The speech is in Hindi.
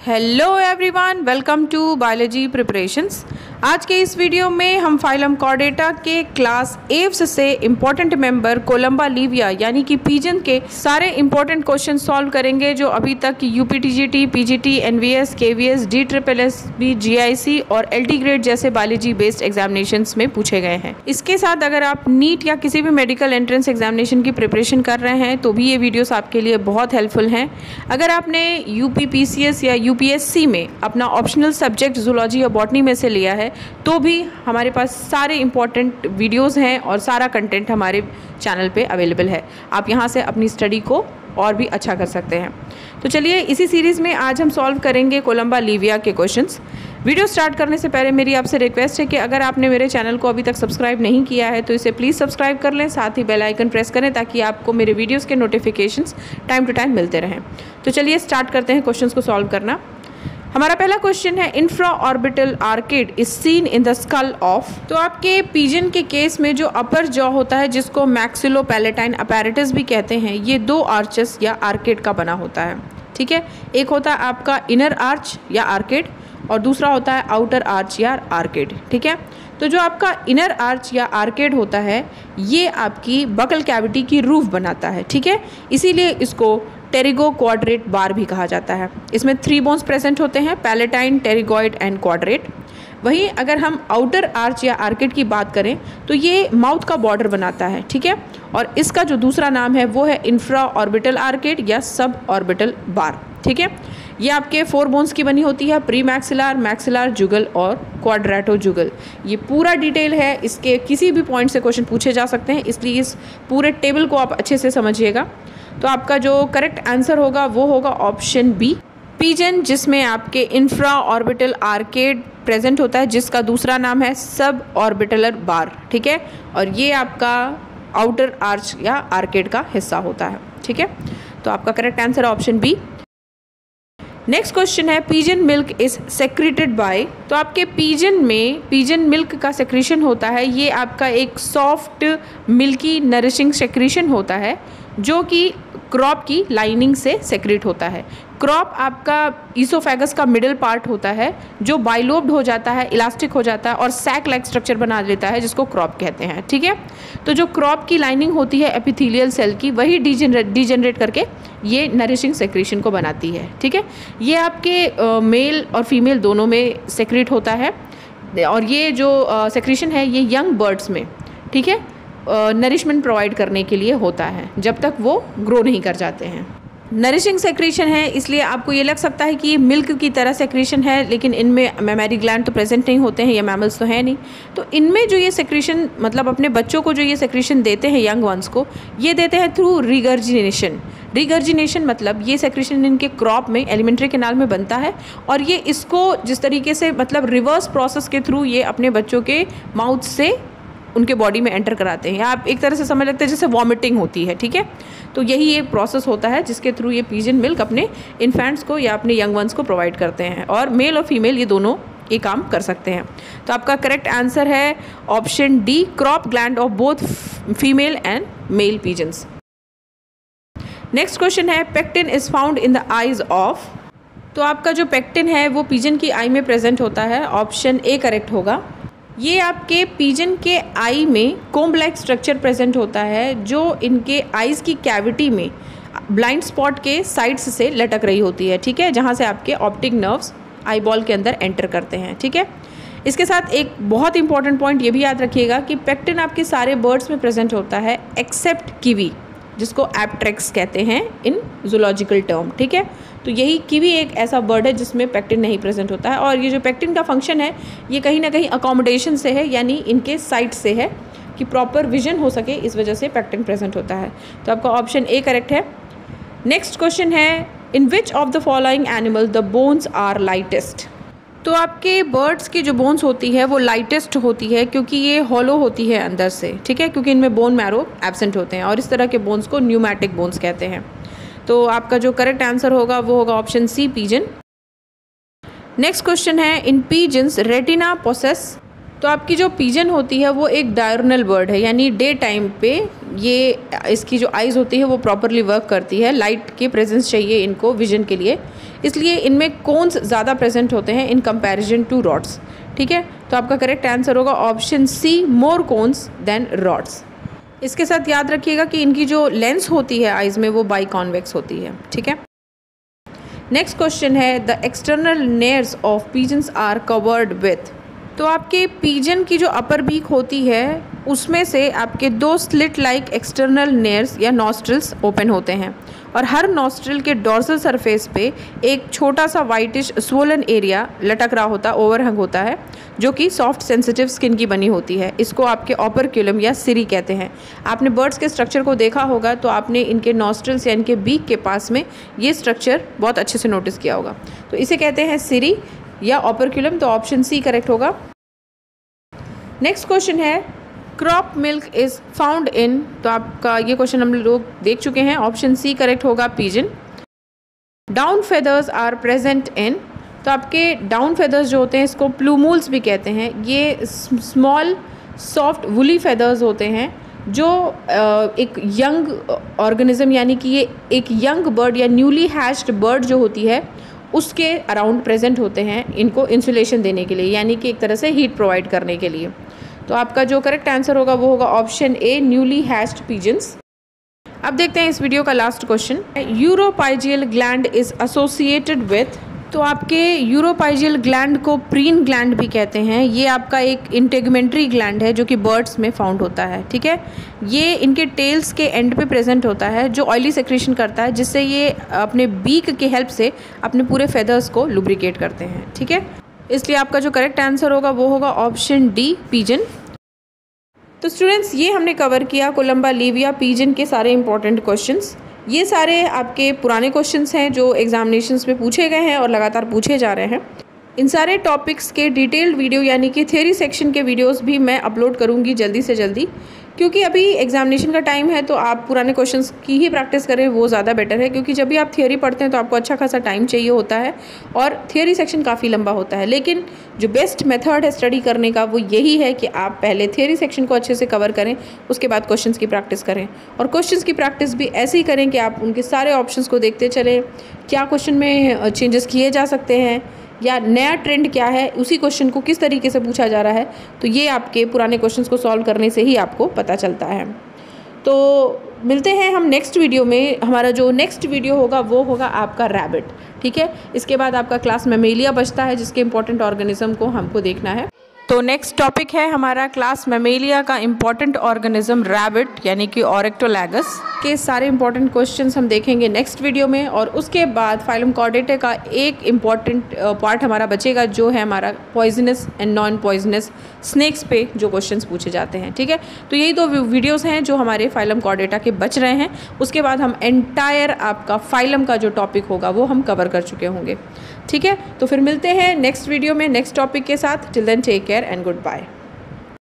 Hello everyone, welcome to biology preparations. आज के इस वीडियो में हम फाइलम कॉर्डेटा के क्लास एव्स से इम्पोर्टेंट मेंबर कोलंबा लीविया यानी कि पीजन के सारे इम्पोर्टेंट क्वेश्चन सॉल्व करेंगे जो अभी तक UPTGT, PGT, NVS, KVS, DSSS, GIC और एलटी ग्रेड जैसे बायोलॉजी बेस्ड एग्जामिनेशंस में पूछे गए हैं। इसके साथ अगर आप नीट या किसी भी मेडिकल एंट्रेंस एग्जामिनेशन की प्रिपरेशन कर रहे हैं तो भी ये वीडियोस आपके लिए बहुत हेल्पफुल हैं। अगर आपने यूपीपीसीएस या यूपीएससी में अपना ऑप्शनल सब्जेक्ट जूलॉजी या बॉटनी में से लिया है तो भी हमारे पास सारे इंपॉर्टेंट वीडियोस हैं और सारा कंटेंट हमारे चैनल पे अवेलेबल है। आप यहाँ से अपनी स्टडी को और भी अच्छा कर सकते हैं। तो चलिए, इसी सीरीज़ में आज हम सॉल्व करेंगे कोलंबा लीविया के क्वेश्चंस। वीडियो स्टार्ट करने से पहले मेरी आपसे रिक्वेस्ट है कि अगर आपने मेरे चैनल को अभी तक सब्सक्राइब नहीं किया है तो इसे प्लीज़ सब्सक्राइब कर लें, साथ ही बेल आइकन प्रेस करें ताकि आपको मेरे वीडियोज़ के नोटिफिकेशंस टाइम टू टाइम मिलते रहें। तो चलिए स्टार्ट करते हैं क्वेश्चंस को सॉल्व करना। हमारा पहला क्वेश्चन है, infra orbital arcade is seen in the skull of. तो आपके पिजन के केस में जो अपर जॉ होता है जिसको मैक्सिलोपैलेटाइन अपैरेटस भी कहते हैं, ये दो आर्चेस या आर्केड का बना होता है। ठीक है, एक होता है आपका इनर आर्च या आर्केड और दूसरा होता है आउटर आर्च या आर्केड। ठीक है, तो जो आपका इनर आर्च या आर्केड होता है ये आपकी बकल कैविटी की रूफ बनाता है। ठीक है, इसीलिए इसको टेरिगो क्वाड्रेट बार भी कहा जाता है। इसमें 3 बोन्स प्रेजेंट होते हैं, पैलेटाइन, टेरिगॉइड एंड क्वाड्रेट। वहीं अगर हम आउटर आर्च या आर्केड की बात करें तो ये माउथ का बॉर्डर बनाता है। ठीक है, और इसका जो दूसरा नाम है वो है इंफ्रा ऑर्बिटल आर्केड या सब ऑर्बिटल बार। ठीक है, ये आपके 4 बोन्स की बनी होती है, प्री मैक्सिलर, मैक्सिलर, जुगल और क्वाड्रेटो जुगल। ये पूरा डिटेल है, इसके किसी भी पॉइंट से क्वेश्चन पूछे जा सकते हैं, इसलिए इस पूरे टेबल को आप अच्छे से समझिएगा। तो आपका जो करेक्ट आंसर होगा वो होगा ऑप्शन बी, पिजन, जिसमें आपके इंफ्रा ऑर्बिटल आर्केड प्रेजेंट होता है जिसका दूसरा नाम है सब ऑर्बिटलर बार। ठीक है, और ये आपका आउटर आर्च या आर्केड का हिस्सा होता है। ठीक है, तो आपका करेक्ट आंसर है ऑप्शन बी। नेक्स्ट क्वेश्चन है, pigeon milk is secreted bye. तो आपके पिजन में पिजन मिल्क का सेक्रीशन होता है, ये आपका एक सॉफ्ट मिल्की नरिशिंग सेक्रीशन होता है जो कि क्रॉप की लाइनिंग से सेक्रेट होता है। क्रॉप आपका ईसोफेगस का मिडिल पार्ट होता है जो बाइलोब्ड हो जाता है, इलास्टिक हो जाता है और सैक लाइक स्ट्रक्चर बना लेता है जिसको क्रॉप कहते हैं। ठीक है, तो जो क्रॉप की लाइनिंग होती है एपिथेलियल सेल की, वही डिजेनरेट करके ये नरिशिंग सेक्रेशन को बनाती है। ठीक है, ये आपके मेल और फीमेल दोनों में सेक्रेट होता है और ये जो सेक्रेशन है ये यंग बर्ड्स में, ठीक है, नरिशमेंट प्रोवाइड करने के लिए होता है जब तक वो ग्रो नहीं कर जाते हैं। नरिशिंग सेक्रेशन है, इसलिए आपको ये लग सकता है कि ये मिल्क की तरह सेक्रेशन है, लेकिन इनमें मैमरी ग्लैंड तो प्रेजेंट नहीं होते हैं, ये मैमल्स तो है नहीं। तो इनमें जो ये सेक्रेशन मतलब अपने बच्चों को जो ये सेक्रेशन देते हैं यंग वंस को, ये देते हैं थ्रू रिगर्जिनेशन। रिगर्जिनेशन मतलब ये सेक्रेशन इनके क्रॉप में एलिमेंट्री कैनाल में बनता है और ये इसको जिस तरीके से मतलब रिवर्स प्रोसेस के थ्रू ये अपने बच्चों के माउथ से उनके बॉडी में एंटर कराते हैं। आप एक तरह से समझ लगते हैं जैसे वॉमिटिंग होती है। ठीक है, तो यही एक प्रोसेस होता है जिसके थ्रू ये पिजन मिल्क अपने इन्फेंट्स को या अपने यंग वंस को प्रोवाइड करते हैं और मेल और फीमेल ये दोनों ये काम कर सकते हैं। तो आपका करेक्ट आंसर है option D, crop gland of both female and male pigeons. Next question है, pectin is found in the eyes of. तो आपका जो पेक्टिन है वो पिजन की आई में प्रेजेंट होता है, ऑप्शन ए करेक्ट होगा। ये आपके पिजन के आई में कोम्ब लाइक स्ट्रक्चर प्रेजेंट होता है जो इनके आईज की कैविटी में ब्लाइंड स्पॉट के साइड्स से लटक रही होती है। ठीक है, जहाँ से आपके ऑप्टिक नर्व्स आई बॉल के अंदर एंटर करते हैं। ठीक है, इसके साथ एक बहुत इंपॉर्टेंट पॉइंट ये भी याद रखिएगा कि पेक्टिन आपके सारे बर्ड्स में प्रेजेंट होता है एक्सेप्ट कीवी, जिसको एप्ट्रेक्स कहते हैं इन जूलॉजिकल टर्म। ठीक है, तो यही कीवी एक ऐसा बर्ड है जिसमें पेक्टिन नहीं प्रेजेंट होता है और ये जो पेक्टिन का फंक्शन है ये कहीं ना कहीं अकोमोडेशन से है, यानी इनके साइट से है कि प्रॉपर विजन हो सके, इस वजह से पेक्टिन प्रेजेंट होता है। तो आपका ऑप्शन ए करेक्ट है। नेक्स्ट क्वेश्चन है, in which of the following animal the bones are lightest. तो आपके बर्ड्स की जो बोन्स होती है वो लाइटेस्ट होती है क्योंकि ये हॉलो होती है अंदर से। ठीक है, क्योंकि इनमें बोन मैरो एब्सेंट होते हैं और इस तरह के बोन्स को न्यूमैटिक बोन्स कहते हैं। तो आपका जो करेक्ट आंसर होगा वो होगा option C, pigeon. Next question है, इन पिजन्स रेटिना पोसेस। तो आपकी जो पीजन होती है वो एक डायurnal बर्ड है, यानी डे टाइम पे ये इसकी जो आइज़ होती है वो प्रॉपरली वर्क करती है। लाइट की प्रेजेंस चाहिए इनको विजन के लिए, इसलिए इनमें कोन्स ज़्यादा प्रेजेंट होते हैं इन कंपैरिजन टू रॉड्स। ठीक है, तो आपका करेक्ट आंसर होगा ऑप्शन सी, मोर कोन्स देन रॉड्स। इसके साथ याद रखिएगा कि इनकी जो लेंस होती है आइज़ में वो बाई कॉन्वेक्स होती है। ठीक है, नेक्स्ट क्वेश्चन है the external nares of pigeons are covered with. तो आपके पिजन की जो अपर बीक होती है उसमें से आपके 2 स्लिट लाइक एक्सटर्नल नेयर्स या नॉस्ट्रिल्स ओपन होते हैं और हर नॉस्ट्रिल के डॉर्सल सरफेस पे एक छोटा सा वाइटिश स्वोलन एरिया लटक रहा होता, ओवरहंग होता है, जो कि सॉफ्ट सेंसिटिव स्किन की बनी होती है। इसको आपके ऑपरक्यूलम या सिरी कहते हैं। आपने बर्ड्स के स्ट्रक्चर को देखा होगा तो आपने इनके नॉस्ट्रिल्स या इनके बीक के पास में ये स्ट्रक्चर बहुत अच्छे से नोटिस किया होगा। तो इसे कहते हैं सिरी या ऑपरक्यूलम, तो ऑप्शन सी करेक्ट होगा। नेक्स्ट क्वेश्चन है crop milk is found in, तो आपका ये क्वेश्चन हम लोग देख चुके हैं, ऑप्शन सी करेक्ट होगा pigeon. Down feathers are present in, तो आपके डाउन फेदर्स जो होते हैं इसको प्लूमूल्स भी कहते हैं। ये स्मॉल सॉफ्ट वुली फेदर्स होते हैं जो एक यंग ऑर्गेनिज्म यानी कि ये एक यंग बर्ड या न्यूली हैच्ड बर्ड जो होती है उसके अराउंड प्रेजेंट होते हैं, इनको इंसुलेशन देने के लिए, यानी कि एक तरह से हीट प्रोवाइड करने के लिए। तो आपका जो करेक्ट आंसर होगा वो होगा option A, newly hatched pigeons. अब देखते हैं इस वीडियो का last question. Uropygial gland is associated with, तो आपके यूरोपाइजियल ग्लैंड को प्रीन ग्लैंड भी कहते हैं। ये आपका एक इंटेगमेंट्री ग्लैंड है जो कि बर्ड्स में फाउंड होता है। ठीक है, ये इनके टेल्स के एंड पे प्रेजेंट होता है जो ऑयली सेक्रेशन करता है, जिससे ये अपने बीक की हेल्प से अपने पूरे फेदर्स को लुब्रिकेट करते हैं। ठीक है, इसलिए आपका जो करेक्ट आंसर होगा वो होगा ऑप्शन डी, पिजन। तो स्टूडेंट्स, ये हमने कवर किया कोलंबा लीविया पिजन के सारे इंपॉर्टेंट क्वेश्चंस। ये सारे आपके पुराने क्वेश्चंस हैं जो एग्जामिनेशंस में पूछे गए हैं और लगातार पूछे जा रहे हैं। इन सारे टॉपिक्स के डिटेल्ड वीडियो यानी कि थ्योरी सेक्शन के वीडियोस भी मैं अपलोड करूँगी जल्दी से जल्दी, क्योंकि अभी एग्जामिनेशन का टाइम है तो आप पुराने क्वेश्चंस की ही प्रैक्टिस करें, वो ज़्यादा बेटर है। क्योंकि जब भी आप थियोरी पढ़ते हैं तो आपको अच्छा खासा टाइम चाहिए होता है और थियोरी सेक्शन काफ़ी लंबा होता है। लेकिन जो बेस्ट मेथड है स्टडी करने का वो यही है कि आप पहले थियोरी सेक्शन को अच्छे से कवर करें, उसके बाद क्वेश्चंस की प्रैक्टिस करें। और क्वेश्चंस की प्रैक्टिस भी ऐसे ही करें कि आप उनके सारे ऑप्शंस को देखते चलें, क्या क्वेश्चन में चेंजेस किए जा सकते हैं या नया ट्रेंड क्या है, उसी क्वेश्चन को किस तरीके से पूछा जा रहा है। तो ये आपके पुराने क्वेश्चंस को सॉल्व करने से ही आपको पता चलता है। तो मिलते हैं हम नेक्स्ट वीडियो में। हमारा जो नेक्स्ट वीडियो होगा वो होगा आपका रैबिट। ठीक है, इसके बाद आपका क्लास मैमेलिया बचता है जिसके इंपॉर्टेंट ऑर्गेनिज्म को हमको देखना है। तो नेक्स्ट टॉपिक है हमारा क्लास मैमेलिया का इम्पॉर्टेंट ऑर्गेनिज्म रैबिट, यानी कि ऑरेक्टोलैगस के सारे इंपॉर्टेंट क्वेश्चंस हम देखेंगे नेक्स्ट वीडियो में। और उसके बाद फाइलम कॉर्डेटा का एक इम्पॉर्टेंट पार्ट हमारा बचेगा जो है हमारा poisonous and non poisonous snacks पे जो क्वेश्चंस पूछे जाते हैं। ठीक है, तो यही 2 वीडियोज़ हैं जो हमारे फाइलम कॉर्डेटा के बच रहे हैं। उसके बाद हम एंटायर आपका फाइलम का जो टॉपिक होगा वो हम कवर कर चुके होंगे। ठीक है, तो फिर मिलते हैं नेक्स्ट वीडियो में नेक्स्ट टॉपिक के साथ। Till then take care and good bye.